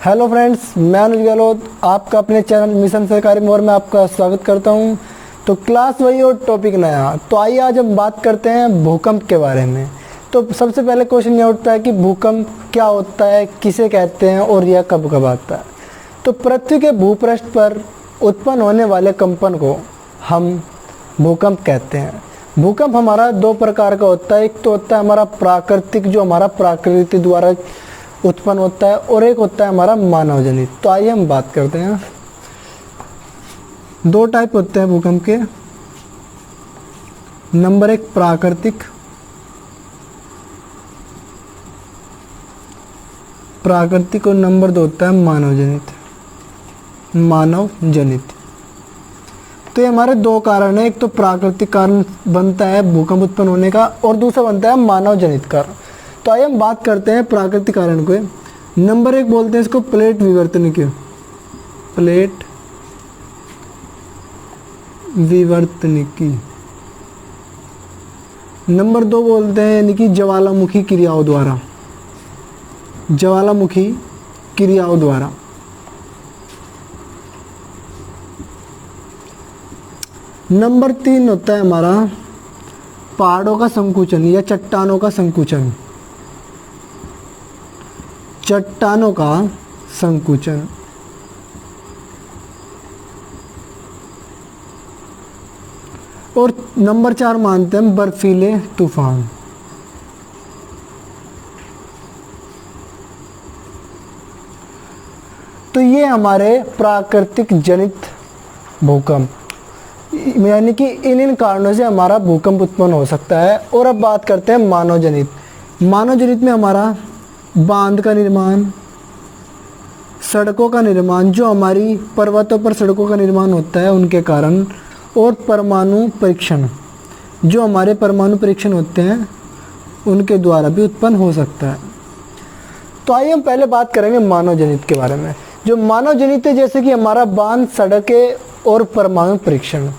Hello friends, मैं अनुज गहलोत आपका अपने चैनल मिशन सरकारी मोर में आपका स्वागत करता हूं। तो क्लास वही और टॉपिक नया। तो आइए आज हम बात करते हैं भूकंप के बारे में। तो सबसे पहले क्वेश्चन यह उठता है कि भूकंप क्या होता है, किसे कहते हैं और यह कब कब आता है। तो पृथ्वी के भूपृष्ठ पर उत्पन्न होने वाले कंपन को हम भूकंप कहते हैं। भूकंप हमारा दो प्रकार का होता है। एक तो होता है हमारा प्राकृतिक, जो हमारा प्रकृति द्वारा उत्पन्न होता है, और एक होता है हमारा मानव जनित। तो आइए हम बात करते हैं। दो टाइप होते हैं भूकंप के। नंबर एक प्राकृतिक, और नंबर दो होता है मानव जनित। तो ये हमारे दो कारण है। एक तो प्राकृतिक कारण बनता है भूकंप उत्पन्न होने का, और दूसरा बनता है मानव जनित कारण। तो आइए हम बात करते हैं प्राकृतिक कारण को। नंबर एक बोलते हैं इसको प्लेट विवर्तनिकी। नंबर दो बोलते हैं यानी कि ज्वालामुखी क्रियाओं द्वारा। नंबर तीन होता है हमारा पहाड़ों का संकुचन या चट्टानों का संकुचन। और नंबर चार मानते हैं बर्फीले तूफान। तो ये हमारे प्राकृतिक जनित भूकंप, यानी कि इन कारणों से हमारा भूकंप उत्पन्न हो सकता है। और अब बात करते हैं मानव जनित में हमारा बांध का निर्माण, सड़कों का निर्माण, जो हमारी पर्वतों पर सड़कों का निर्माण होता है उनके कारण, और परमाणु परीक्षण, जो हमारे परमाणु परीक्षण होते हैं उनके द्वारा भी उत्पन्न हो सकता है। तो आइए हम पहले बात करेंगे मानव जनित के बारे में। जो मानव जनित है, जैसे कि हमारा बांध, सड़कें और परमाणु परीक्षण।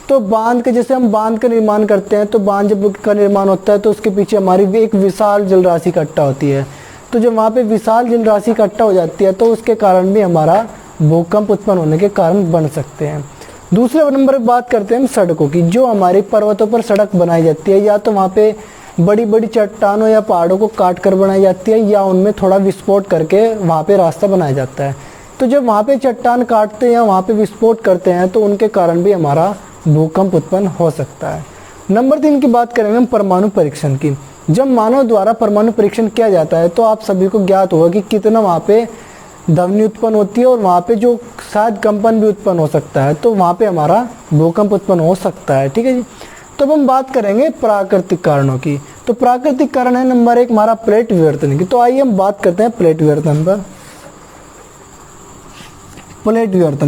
तो बांध के, जैसे हम बांध का निर्माण करते हैं, तो बांध जब का निर्माण होता है तो उसके पीछे हमारी एक विशाल जलराशि इकट्ठा होती है। तो जब वहाँ पे विशाल जलराशि इकट्ठा हो जाती है तो उसके कारण भी हमारा भूकंप उत्पन्न होने के कारण बन सकते हैं। दूसरे नंबर पर बात करते हैं हम सड़कों की। जो हमारी पर्वतों पर सड़क बनाई जाती है, या तो वहाँ पे बड़ी बड़ी चट्टानों या पहाड़ों को काट कर बनाई जाती है, या उनमें थोड़ा विस्फोट करके वहाँ पे रास्ता बनाया जाता है। तो जब वहाँ पे चट्टान काटते हैं या वहाँ पे विस्फोट करते हैं तो उनके कारण भी हमारा भूकंप उत्पन्न हो सकता है। नंबर तीन की बात करेंगे हम परमाणु परीक्षण की। जब मानव द्वारा परमाणु परीक्षण किया जाता है तो आप सभी को ज्ञात होगा कि कितना वहाँ पे ध्वनि उत्पन्न होती है, और वहाँ पे जो शायद कंपन भी उत्पन्न हो सकता है। तो वहाँ पे हमारा भूकंप उत्पन्न हो सकता है। ठीक है जी। तो अब हम बात करेंगे प्राकृतिक कारणों की। तो प्राकृतिक कारण है नंबर एक हमारा प्लेट विवर्तन की। तो आइए हम बात करते हैं प्लेट विवर्तन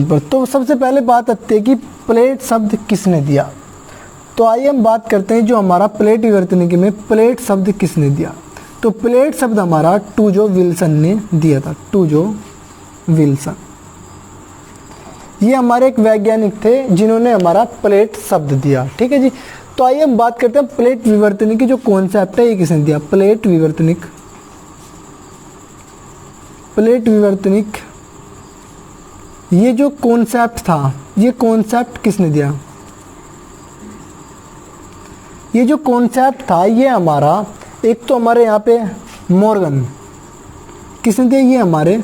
पर। तो सबसे पहले बात आती है कि प्लेट शब्द किसने दिया। तो आइए हम बात करते हैं जो हमारा प्लेट विवर्तनिकी में प्लेट शब्द किसने दिया। तो प्लेट शब्द हमारा टूजो विल्सन ने दिया था। ये हमारे एक वैज्ञानिक थे जिन्होंने हमारा प्लेट शब्द दिया। ठीक है जी। तो आइए हम बात करते हैं प्लेट विवर्तनिकी जो कॉन्सेप्ट है ये किसने दिया। प्लेट विवर्तनिक ये जो कॉन्सेप्ट था, ये कॉन्सेप्ट किसने दिया। ये जो कॉन्सेप्ट था ये हमारा, एक तो हमारे यहाँ पे मॉर्गन, किसने दिया, ये हमारे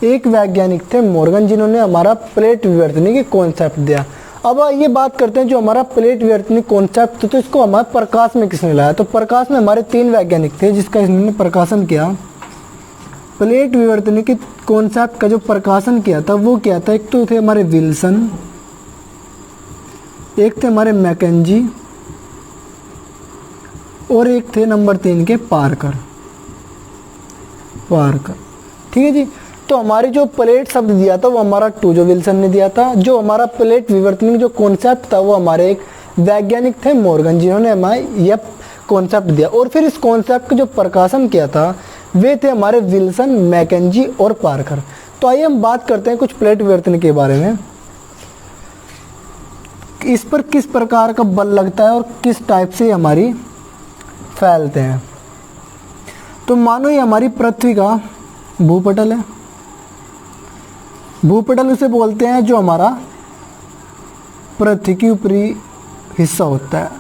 एक वैज्ञानिक थे मॉर्गन, जिन्होंने हमारा प्लेट विवर्तनिकी कॉन्सेप्ट दिया। अब ये बात करते हैं जो हमारा प्लेट विवर्तनिकी कॉन्सेप्ट, तो इसको हमारे प्रकाश में किसने लाया। तो प्रकाश में हमारे तीन वैज्ञानिक थे जिसका इन्होंने प्रकाशन किया। प्लेट विवर्तनिकी कॉन्सेप्ट का जो प्रकाशन किया था वो क्या था, एक तो थे हमारे विल्सन, एक थे हमारे मैकेंजी, और एक थे नंबर तीन के पार्कर। ठीक है जी। तो हमारी जो प्लेट शब्द दिया था वो हमारा टूजो विल्सन ने दिया था। जो हमारा प्लेट विवर्तनिक जो कॉन्सेप्ट था वो हमारे एक वैज्ञानिक थे मॉर्गन, जिन्होंने हमारे यह कॉन्सेप्ट दिया। और फिर इस कॉन्सेप्ट का जो प्रकाशन किया था वे थे हमारे विल्सन, मैकेंजी और पार्कर। तो आइए हम बात करते हैं कुछ प्लेट विवर्तनिक के बारे में। इस पर किस प्रकार का बल लगता है और किस टाइप से हमारी फैलते हैं। तो मानो ये हमारी पृथ्वी का भूपटल है। भूपटल उसे बोलते हैं जो हमारा पृथ्वी की ऊपरी हिस्सा होता है।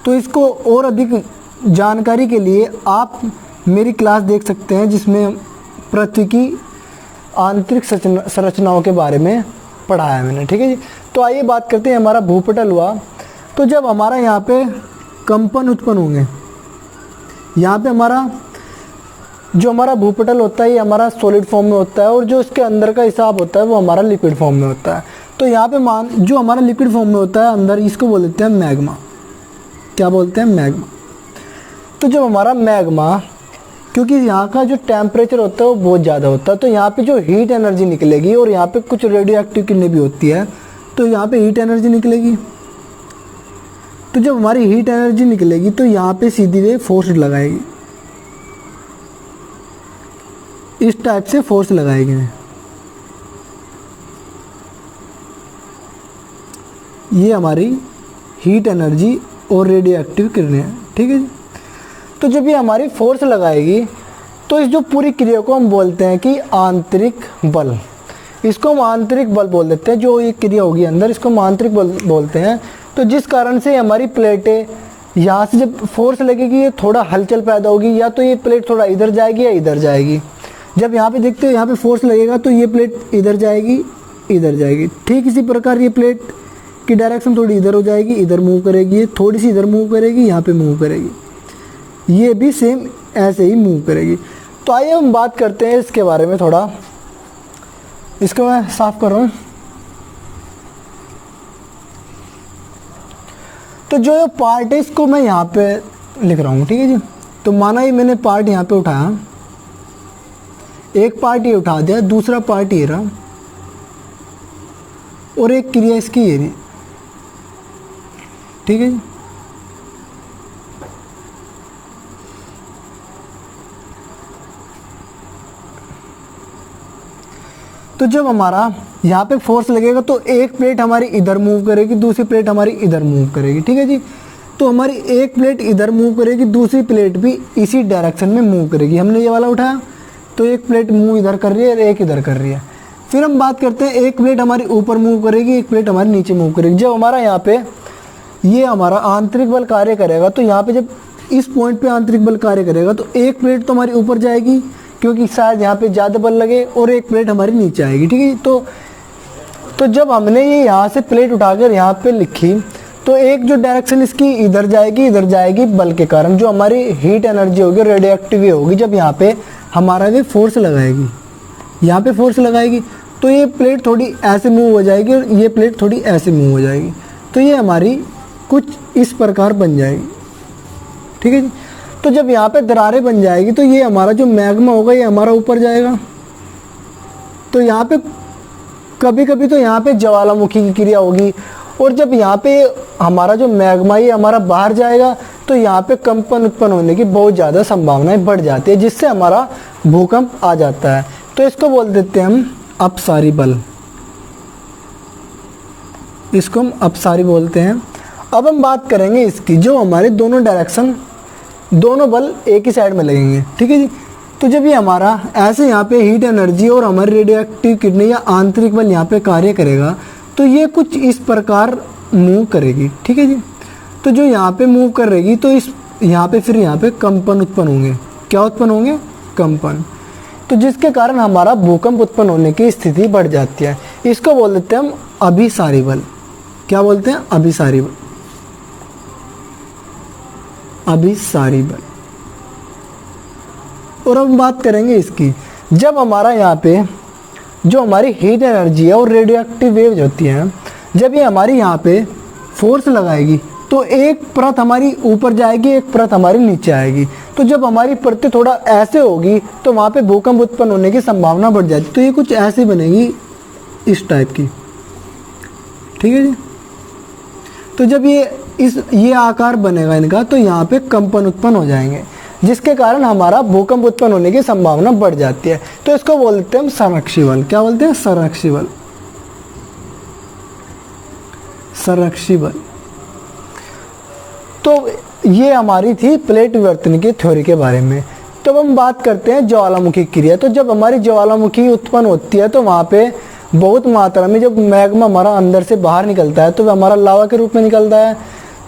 तो इसको और अधिक जानकारी के लिए आप मेरी क्लास देख सकते हैं जिसमें पृथ्वी की आंतरिक संरचनाओं के बारे में पढ़ाया है मैंने, ठीक है जी। तो आइए बात करते हैं, हमारा भूपटल हुआ तो जब हमारा यहाँ पे कंपन उत्पन्न होंगे, यहाँ पे हमारा जो हमारा भूपटल होता है ये हमारा सॉलिड फॉर्म में होता है और जो इसके अंदर का हिसाब होता है वो हमारा लिक्विड फॉर्म में होता है। तो यहाँ पे जो हमारा लिक्विड फॉर्म में होता है अंदर, इसको बोल देते हैं मैग्मा। क्या बोलते हैं? मैग्मा। तो जब हमारा मैग्मा, क्योंकि यहाँ का जो टेम्परेचर होता है वो बहुत ज़्यादा होता है, तो यहाँ पे जो हीट एनर्जी निकलेगी और यहाँ पे कुछ रेडियो एक्टिव किरणें भी होती है, तो यहाँ पे हीट एनर्जी निकलेगी। तो जब हमारी हीट एनर्जी निकलेगी तो यहाँ पे सीधी वे फोर्स लगाएगी, इस टाइप से फोर्स लगाएगी। ये हमारी हीट एनर्जी और रेडियो एक्टिव किरणें हैं, ठीक है जी। तो जब ये हमारी फोर्स लगाएगी तो इस जो पूरी क्रिया को हम बोलते हैं कि आंतरिक बल। इसको हम आंतरिक बल बोल देते हैं। जो ये क्रिया होगी अंदर, इसको हम आंतरिक बल बोलते हैं। तो जिस कारण से हमारी प्लेटें यहाँ से जब फोर्स लगेगी ये थोड़ा हलचल पैदा होगी, या तो ये प्लेट थोड़ा इधर जाएगी या इधर जाएगी। जब यहाँ पे देखते हो यहाँ पे फोर्स लगेगा तो ये प्लेट इधर जाएगी, इधर जाएगी। ठीक इसी प्रकार ये प्लेट की डायरेक्शन थोड़ी इधर हो जाएगी, इधर मूव करेगी, ये थोड़ी सी इधर मूव करेगी, यहाँ पे मूव करेगी, ये भी सेम ऐसे ही मूव करेगी। तो आइए हम बात करते हैं इसके बारे में थोड़ा। इसको मैं साफ कर रहा हूँ। तो जो पार्ट है इसको मैं यहाँ पे लिख रहा हूँ, ठीक है जी। तो माना ही मैंने पार्ट यहाँ पे उठाया, एक पार्ट ये उठा दिया, दूसरा पार्ट ये रहा और एक क्रिया इसकी ये रही, ठीक है जी। तो जब हमारा यहाँ पे फोर्स लगेगा तो एक प्लेट हमारी इधर मूव करेगी, दूसरी प्लेट हमारी इधर मूव करेगी, ठीक है जी। तो हमारी एक प्लेट इधर मूव करेगी, दूसरी प्लेट भी इसी डायरेक्शन में मूव करेगी। हमने ये वाला उठाया तो एक प्लेट मूव इधर कर रही है और एक इधर कर रही है। फिर हम बात करते हैं, एक प्लेट हमारी ऊपर मूव करेगी, एक प्लेट हमारी नीचे मूव करेगी। जब हमारा यहाँ पे ये हमारा आंतरिक बल कार्य करेगा तो यहाँ पे जब इस पॉइंट पे आंतरिक बल कार्य करेगा तो एक प्लेट तो हमारी ऊपर जाएगी क्योंकि शायद यहाँ पे ज़्यादा बल लगे, और एक प्लेट हमारी नीचे आएगी, ठीक है। तो जब हमने ये यहाँ से प्लेट उठाकर यहाँ पे लिखी तो एक जो डायरेक्शन इसकी इधर जाएगी बल के कारण, जो हमारी हीट एनर्जी होगी, रेडियो एक्टिव होगी। जब यहाँ पे हमारा ये फोर्स लगाएगी, यहाँ पे फोर्स लगाएगी तो ये प्लेट थोड़ी ऐसे मूव हो जाएगी और ये प्लेट थोड़ी ऐसे मूव हो जाएगी। तो ये हमारी कुछ इस प्रकार बन जाएगी, ठीक है जी। तो जब यहाँ पे दरारें बन जाएगी तो ये हमारा जो मैग्मा होगा ये हमारा ऊपर जाएगा। तो यहाँ पे कभी कभी तो यहाँ पे ज्वालामुखी की क्रिया होगी, और जब यहाँ पे हमारा जो मैग्मा ये हमारा बाहर जाएगा तो यहाँ पे कंपन उत्पन्न होने की बहुत ज़्यादा संभावनाएं बढ़ जाती है, जिससे हमारा भूकंप आ जाता है। तो इसको बोल देते हैं हम अपसारी बल, इसको हम अपसारी बोलते हैं। अब हम बात करेंगे इसकी, जो हमारे दोनों डायरेक्शन, दोनों बल एक ही साइड में लगेंगे, ठीक है जी। तो जब ये हमारा ऐसे यहाँ पे हीट एनर्जी और हमारी रेडियो एक्टिव किरणें या आंतरिक बल यहाँ पे कार्य करेगा तो ये कुछ इस प्रकार मूव करेगी, ठीक है जी। तो जो यहाँ पे मूव करेगी तो इस यहाँ पे फिर यहाँ पे कंपन उत्पन्न होंगे। क्या उत्पन्न होंगे? कंपन। तो जिसके कारण हमारा भूकंप उत्पन्न होने की स्थिति बढ़ जाती है। इसको बोल देते हैं हम अभिसारी बल। क्या बोलते हैं? अभिसारी बल। अभिसारी बल। और अब हम बात करेंगे इसकी, जब हमारा यहाँ पे जो हमारी हीट एनर्जी है और रेडियो एक्टिव वेव्स होती हैं, जब ये हमारी यहाँ पे फोर्स लगाएगी तो एक परत हमारी ऊपर जाएगी, एक परत हमारी नीचे आएगी। तो जब हमारी परतें थोड़ा ऐसे होगी तो वहाँ पे भूकंप उत्पन्न होने की संभावना बढ़ जाती। तो ये कुछ ऐसी बनेगी, इस टाइप की, ठीक है जी। तो जब ये आकार बनेगा इनका तो यहाँ पे कंपन उत्पन्न हो जाएंगे, जिसके कारण हमारा भूकंप उत्पन्न होने की संभावना बढ़ जाती है। तो इसको बोलते हैं हम संरक्षी बल। क्या बोलते हैं? संरक्षी बल। संरक्षी बल। तो ये हमारी थी प्लेट विवर्तन की थ्योरी के बारे में। तो अब हम बात करते हैं ज्वालामुखी क्रिया। तो जब हमारी ज्वालामुखी उत्पन्न होती है तो वहाँ पे बहुत मात्रा में जब मैग्मा हमारा अंदर से बाहर निकलता है तो वह हमारा लावा के रूप में निकलता है।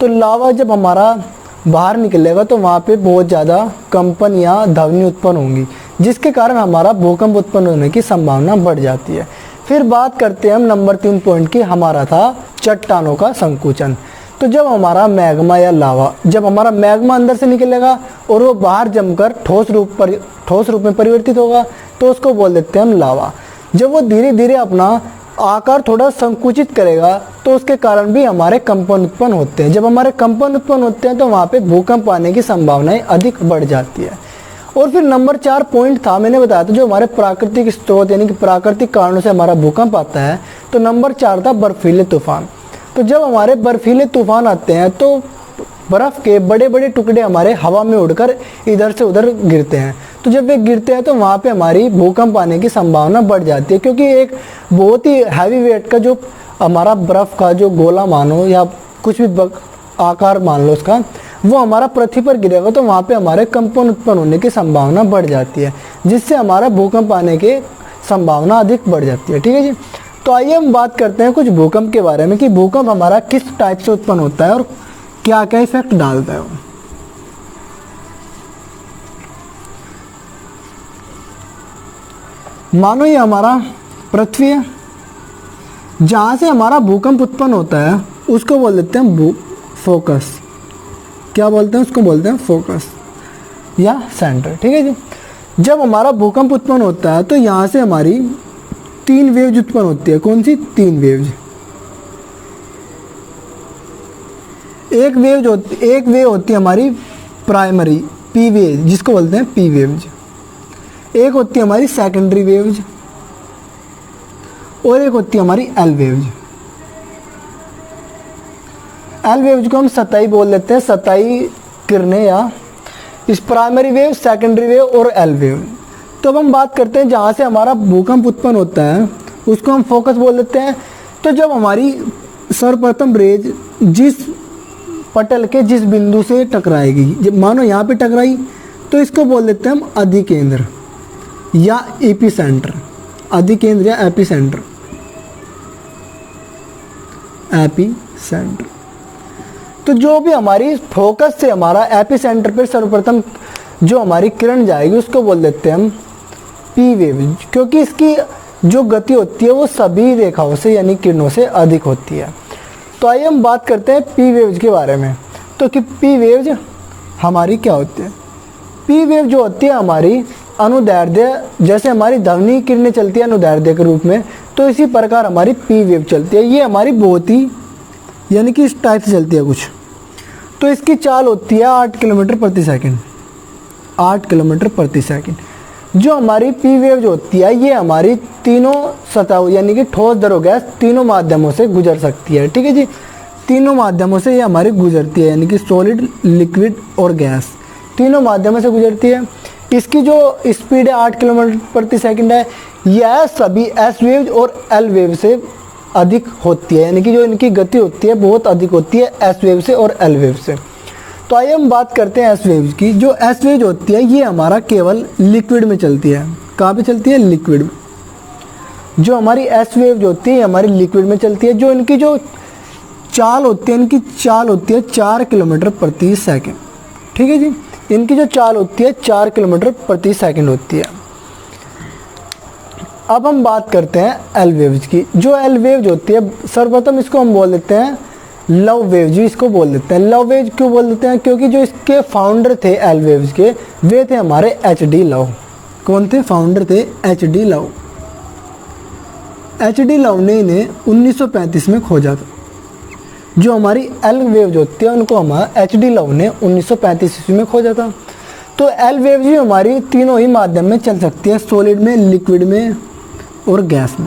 तो लावा जब हमारा बाहर निकलेगा तो वहाँ पे बहुत ज़्यादा कंपन या ध्वनि उत्पन्न होंगी, जिसके कारण हमारा भूकंप उत्पन्न होने की संभावना बढ़ जाती है। फिर बात करते हैं हम नंबर 3 पॉइंट की, हमारा था चट्टानों का संकुचन। तो जब हमारा मैग्मा या लावा, जब हमारा मैग्मा अंदर से निकलेगा और वो बाहर जमकर ठोस रूप में परिवर्तित होगा तो उसको बोल देते हैं हम लावा। जब वो धीरे धीरे अपना आकार थोड़ा संकुचित करेगा तो उसके कारण भी हमारे कंपन उत्पन्न होते हैं। जब हमारे कंपन उत्पन्न होते हैं तो वहाँ पे भूकंप आने की संभावनाएं अधिक बढ़ जाती है। और फिर नंबर 4 पॉइंट था, मैंने बताया था जो हमारे प्राकृतिक स्रोत यानी कि प्राकृतिक कारणों से हमारा भूकंप आता है। तो नंबर 4 था बर्फीले तूफान। तो जब हमारे बर्फीले तूफान आते हैं तो बर्फ़ के बड़े बड़े टुकड़े हमारे हवा में उड़कर इधर से उधर गिरते हैं। तो जब वे गिरते हैं तो वहाँ पे हमारी भूकंप आने की संभावना बढ़ जाती है, क्योंकि एक बहुत ही हैवी वेट का जो हमारा बर्फ़ का जो गोला मानो या कुछ भी आकार मान लो उसका, वो हमारा पृथ्वी पर गिरेगा तो वहाँ पे हमारे कंपन उत्पन्न होने की संभावना बढ़ जाती है, जिससे हमारा भूकंप आने की संभावना अधिक बढ़ जाती है। ठीक है जी। तो आइए हम बात करते हैं कुछ भूकंप के बारे में कि भूकंप हमारा किस टाइप से उत्पन्न होता है और क्या क्या इफेक्ट डालता है वो। मानो ये हमारा पृथ्वी है, जहाँ से हमारा भूकंप उत्पन्न होता है उसको बोल देते हैं फोकस। क्या बोलते हैं उसको? बोलते हैं फोकस या सेंटर। ठीक है जी। जब हमारा भूकंप उत्पन्न होता है तो यहाँ से हमारी 3 वेव्स उत्पन्न होती है। कौन सी 3 वेव्स? एक वेव होती है हमारी प्राइमरी पी वेव, जिसको बोलते हैं पी वेव्स। एक होती है हमारी सेकेंडरी वेव्स और एक होती है हमारी एल वेव्स। एल वेव्स को हम सतही बोल देते हैं, सतही किरणें या इस प्राइमरी वेव, सेकेंडरी वेव और एल वेव। तो अब हम बात करते हैं जहाँ से हमारा भूकंप उत्पन्न होता है उसको हम फोकस बोल देते हैं। तो जब हमारी सर्वप्रथम रेज जिस पटल के जिस बिंदु से टकराएगी, जब मानो यहाँ पे टकराई तो इसको बोल देते हैं हम अधिकेंद्र या एपिसेंटर। अधिकेंद्र या एपिसेंटर। एपिसेंटर। तो जो भी हमारी फोकस से हमारा एपिसेंटर पर सर्वप्रथम जो हमारी किरण जाएगी उसको बोल देते हैं हम पी वेव, क्योंकि इसकी जो गति होती है वो सभी रेखाओं से यानी किरणों से अधिक होती है। तो आइए हम बात करते हैं पी वेव्स के बारे में। तो कि पी वेव्स हमारी क्या होती है? पी वेव जो होती है हमारी अनुदैर्ध्य, जैसे हमारी ध्वनि किरणें चलती है अनुदैर्ध्य के रूप में, तो इसी प्रकार हमारी पी वेव चलती है। ये हमारी बहुत ही यानी कि इस टाइप से चलती है कुछ। तो इसकी चाल होती है 8 किलोमीटर प्रति सेकंड। 8 किलोमीटर प्रति सेकंड। जो हमारी पी वेव जो होती है ये हमारी तीनों सतह यानी कि ठोस, द्रव, गैस तीनों माध्यमों से गुजर सकती है। ठीक है जी। तीनों माध्यमों से ये हमारी गुजरती है, यानी कि सॉलिड, लिक्विड और गैस तीनों माध्यमों से गुजरती है। इसकी जो स्पीड है 8 किलोमीटर प्रति सेकंड है, यह सभी एस वेव और एल वेव से अधिक होती है, यानी कि जो इनकी गति होती है बहुत अधिक होती है एस वेव से और एल वेव से। तो आइए हम बात करते हैं एस वेव्स की। जो एस वेव होती है ये हमारा केवल लिक्विड में चलती है। कहाँ पे चलती है? लिक्विड में। जो हमारी एस वेव जो होती है हमारी लिक्विड में चलती है। जो इनकी जो चाल होती है, इनकी चाल होती है 4 किलोमीटर प्रति सेकंड। ठीक है जी। इनकी जो चाल होती है 4 किलोमीटर प्रति सेकंड होती है। अब हम बात करते हैं एल वेव्स की। जो एल वेव होती है सर्वप्रथम इसको हम बोल देते हैं लव वेव, जी इसको बोल देते हैं लव वेव। क्यों बोल देते हैं? क्योंकि जो इसके फाउंडर थे एल वेव्स के वे थे हमारे एच.डी. लव। कौन थे फाउंडर? थे एच.डी. लव। एच.डी. लव ने इन्हें 1935 में खोजा था। जो हमारी एल वेव जो होती है उनको हमारा एच.डी. लव ने 1935 ईस्वी में खोजा था। तो एल वेव जी हमारी तीनों ही माध्यम में चल सकती है, सॉलिड में, लिक्विड में और गैस में।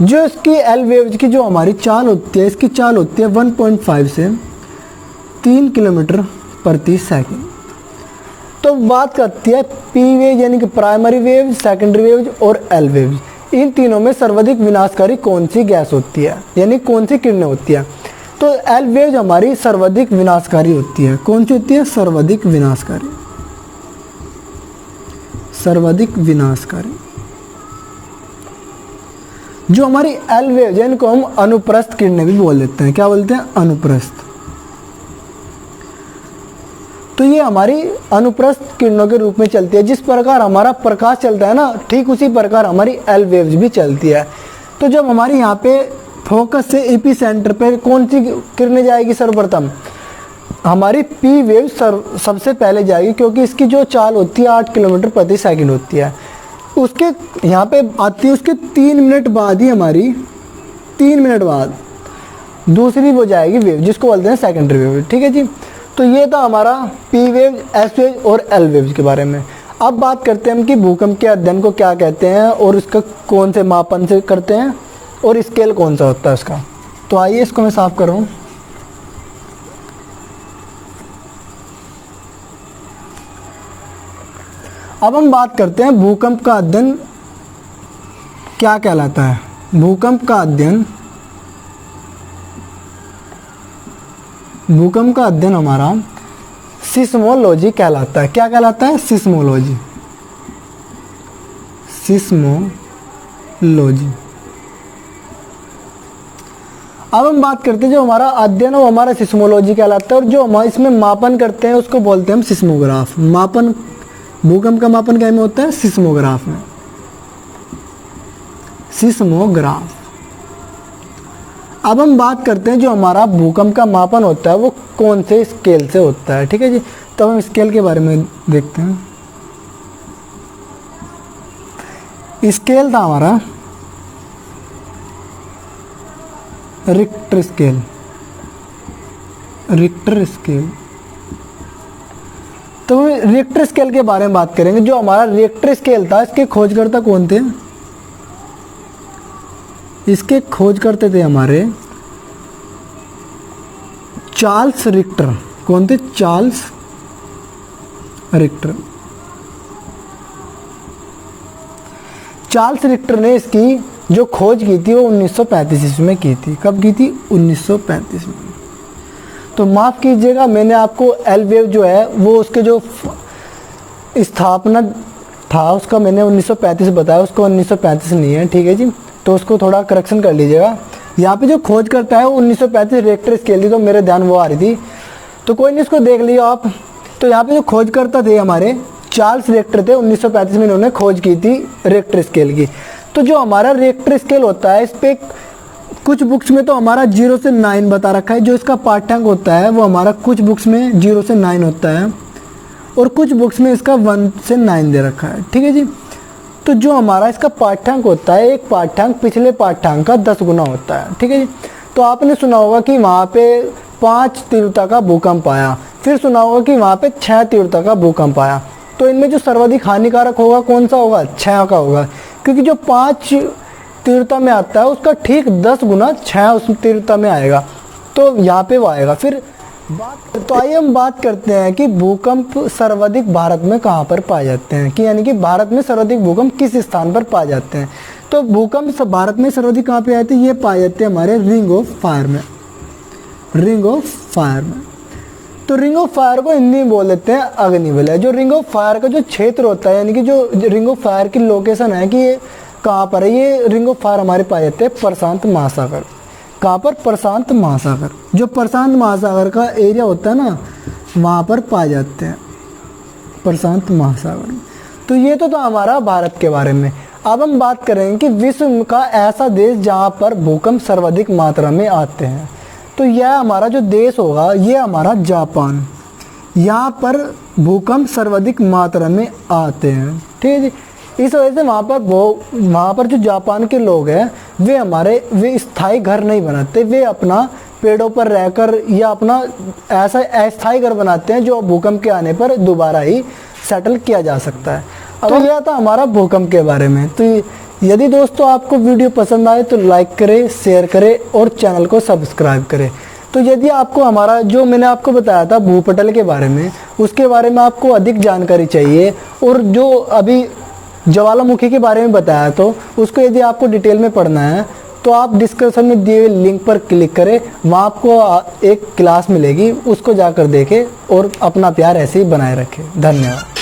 जो इसकी एल वेव्स की जो हमारी चाल होती है, इसकी चाल होती है 1.5 से 3 किलोमीटर प्रति सेकंड। तो बात करती है पी वेव यानी कि प्राइमरी वेव, सेकेंडरी वेव और एल वेव। इन तीनों में सर्वाधिक विनाशकारी कौन सी गैस होती है, यानी कौन सी किरणें होती है? तो एल वेव हमारी सर्वाधिक विनाशकारी होती है। कौन सी होती है? सर्वाधिक विनाशकारी। सर्वाधिक विनाशकारी। जो हमारी एल वेव है इनको हम अनुप्रस्थ किरणें भी बोल देते हैं। क्या बोलते हैं? अनुप्रस्थ। तो ये हमारी अनुप्रस्थ किरणों के रूप में चलती है। जिस प्रकार हमारा प्रकाश चलता है ना, ठीक उसी प्रकार हमारी एल वेव्स भी चलती है। तो जब हमारी यहाँ पे फोकस से एपी सेंटर पे कौन सी किरणें जाएगी? सर्वप्रथम हमारी पी वेव सबसे पहले जाएगी, क्योंकि इसकी जो चाल होती है 8 किलोमीटर प्रति सेकंड होती है। उसके यहाँ पे आती है, उसके 3 मिनट बाद ही हमारी 3 मिनट बाद दूसरी वो जाएगी वेव, जिसको बोलते हैं सेकेंडरी वेव। ठीक है जी। तो ये था हमारा पी वेव, एस वेव और एल वेव के बारे में। अब बात करते हैं हम कि भूकंप के अध्ययन को क्या कहते हैं और इसका कौन से मापन से करते हैं और स्केल कौन सा होता है उसका। तो आइए इसको मैं साफ कर रहा हूँ। अब हम बात करते हैं भूकंप का अध्ययन क्या कहलाता है। भूकंप का अध्ययन हमारा सिस्मोलॉजी कहलाता है। क्या कहलाता है? सिस्मोलॉजी। अब हम बात करते हैं जो हमारा अध्ययन है वो हमारा सिस्मोलॉजी कहलाता है, और जो हम इसमें मापन करते हैं उसको बोलते हैं हम सिस्मोग्राफ। मापन, भूकंप का मापन क्या में होता है? सिस्मोग्राफ में। सिस्मोग्राफ। अब हम बात करते हैं जो हमारा भूकंप का मापन होता है वो कौन से स्केल से होता है। ठीक है जी। तो हम स्केल के बारे में देखते हैं। स्केल था हमारा रिक्टर स्केल। Richter scale. तो रिक्टर स्केल के बारे में बात करेंगे। जो हमारा रिक्टर स्केल था इसके खोजकर्ता कौन थे? इसके खोजकर्ता थे हमारे चार्ल्स रिक्टर। कौन थे? Charles Richter. चार्ल्स रिक्टर ने इसकी जो खोज की थी वो 1935 ईस्वी में की थी। कब की थी? 1935 में। तो माफ़ कीजिएगा, मैंने आपको एल वेव जो है वो उसके जो स्थापना था उसका मैंने 1935 बताया, उसको 1935 नहीं है। ठीक है जी। तो उसको थोड़ा करेक्शन कर लीजिएगा। यहाँ पे जो खोज करता है वो 1935 रिक्टर स्केल थी, तो मेरे ध्यान वो आ रही थी, तो कोई नहीं, इसको देख लियो आप। तो यहाँ पे जो खोज करता थे हमारे चार्ल्स रिक्टर थे। 1935 में इन्होंने खोज की थी रिक्टर स्केल की। तो जो हमारा रिक्टर स्केल होता है इस पर कुछ बुक्स में तो हमारा 0 से 9 बता रखा है। जो इसका पाठ्यांक होता है वो हमारा कुछ बुक्स में 0 से 9 होता है और कुछ बुक्स में इसका 1 से 9 दे रखा है। ठीक है जी। तो जो हमारा इसका पाठ्यांक होता है, एक पाठ्यांक पिछले पाठ्यांक का 10 गुना होता है। ठीक है जी। तो आपने सुना होगा कि वहाँ पे 5 तीव्रता का भूकंप आया, फिर सुना होगा कि वहाँ पे 6 तीव्रता का भूकंप आया। तो इनमें जो सर्वाधिक हानिकारक होगा कौन सा होगा? 6 का होगा, क्योंकि जो 5 तीव्रता में आता है उसका ठीक 10 गुना 6 उस तीव्रता में आएगा। तो यहाँ पे वो आएगा। फिर तो आइए हम बात करते हैं कि भूकंप सर्वाधिक भारत में कहाँ पर पाए जाते हैं, कि यानी कि भारत में सर्वाधिक भूकंप किस स्थान पर पाए जाते हैं। तो भूकंप भारत में सर्वाधिक कहाँ पे आए थे? ये पाए जाते हैं हमारे रिंग ऑफ फायर में। रिंग ऑफ फायर में। तो रिंग ऑफ फायर को हिंदी में बोल देते हैं अग्निवलय। जो रिंग ऑफ फायर का जो क्षेत्र होता है, यानी कि जो रिंग ऑफ फायर की लोकेशन है कि ये कहाँ पर है, ये रिंग ऑफ फायर हमारे पाए जाते हैं प्रशांत महासागर। कहाँ पर? प्रशांत महासागर। जो प्रशांत महासागर का एरिया होता है ना, वहाँ पर पाए जाते हैं प्रशांत महासागर। तो ये तो था हमारा भारत के बारे में। अब हम बात करेंगे कि विश्व का ऐसा देश जहाँ पर भूकंप सर्वाधिक मात्रा में आते हैं। तो यह हमारा जो देश होगा ये हमारा जापान। यहाँ पर भूकंप सर्वाधिक मात्रा में आते हैं। ठीक है जी। इस वजह से वहाँ पर जो जापान के लोग हैं वे स्थायी घर नहीं बनाते। वे अपना पेड़ों पर रहकर या अपना ऐसा अस्थायी घर बनाते हैं जो भूकंप के आने पर दोबारा ही सेटल किया जा सकता है। तो यह था हमारा भूकंप के बारे में। तो यदि दोस्तों आपको वीडियो पसंद आए तो लाइक करें, शेयर करें और चैनल को सब्सक्राइब करें। तो यदि आपको हमारा जो मैंने आपको बताया था भूपटल के बारे में, उसके बारे में आपको अधिक जानकारी चाहिए और जो अभी ज्वालामुखी के बारे में बताया तो उसको यदि आपको डिटेल में पढ़ना है तो आप डिस्क्रिप्शन में दिए हुए लिंक पर क्लिक करें। वहाँ आपको एक क्लास मिलेगी, उसको जाकर देखें और अपना प्यार ऐसे ही बनाए रखें। धन्यवाद।